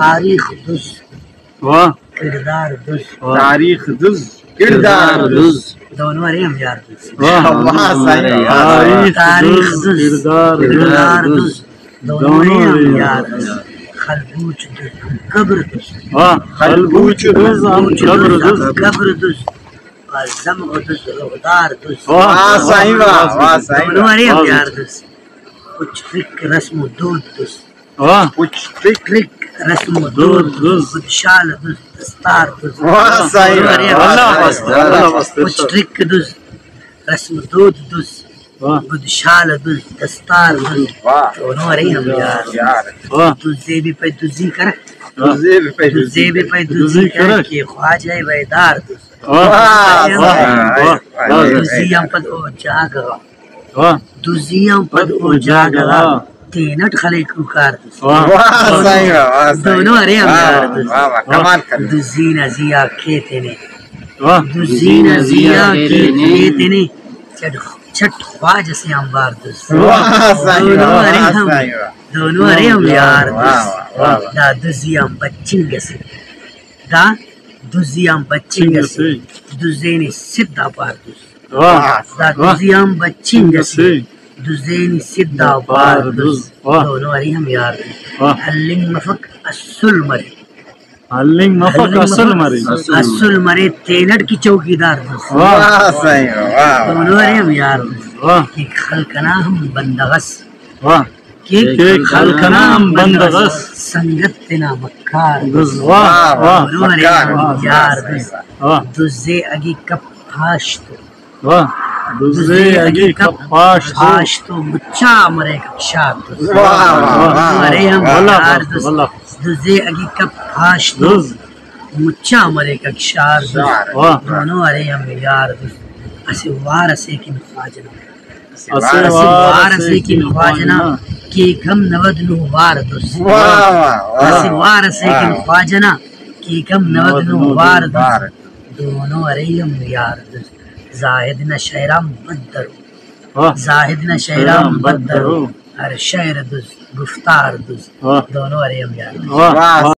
تاریخ دز واہ کردار دز تاریخ دز کردار دز دونوں ارے ہم یار دز تاریخ دز کردار دز دونوں ارے ہم یار دز خلبوچ دز قبر دز خلبوچ دز قبر دز قبر دز زمغ دز رغدار دز واہ صحیح واہ صحیح دونوں ارے ہم یار دز کچھ فک رسم و دود دز واہ کچھ ٹرک رسم و دود دز شال دز دستار دز واہ صحیح کچھ ٹرک دز رسم و دود دز گد شال دز دستار دز واہ دونوں ارے ہم یار یار دزے بھی پہ دزی کر زیب پہ دزے بھی پہ دزی کر کہ خواجہ ویدار دز دزیاں پد او جاگا دزیاں پد او جاگا تینٹ خلق کار دز واہ صحیح واہ دونوں ارے ہم یار دز واہ واہ کمال کر دزین ازیا کھیتے نے دزین ازیا کھیتے نے چھٹ خواج سے ہم بار دز واہ صحیح واہ صحیح دونوں ارے ہم یار واہ دز واہ دا دزیاں بچنگ سے دا دزیاں بچنگ سے دزینی سدھا پار دز دا دزیاں بچنگ سے دزینی سدھا پار دز دونوں ارے ہم یار دز حلنگ مفک اصل مرے ہلنگ مفک اصل مری اصل مرے تینٹ کی چوکی دار دز واہ صحیح واہ دونوں ارے ہم یار دز واہ کہ خلقنا ہم بندغس واہ کہ خلقنا ہم بندغس سنگت تنا مکار دز واہ واہ دونوں ارے ہم یار دز واہ دزے اگی کپ ہاشت واہ دزے اگی کپ پاش ہاشتو مچا مرے کشار دز واہ دونوں ارے ہم یار دز واللہ دزے اگی کپ ہاشتو دز مچا مرے کشار دز واہ دونوں ارے ہم یار دز اسے وارسے کن خواجنا اسے وارسے کن خواجنا کی کم نود نو وار دز واہ اسے واہ وارسے کن خواجنا کی کم نود نو وار دز دونوں ارے ہم یار دز زاہد نہ شہرام بدر واہ زاہد نہ شہرام بدر ہر شعر دز گفتار دز دونوں ارے ہم یار دز واہ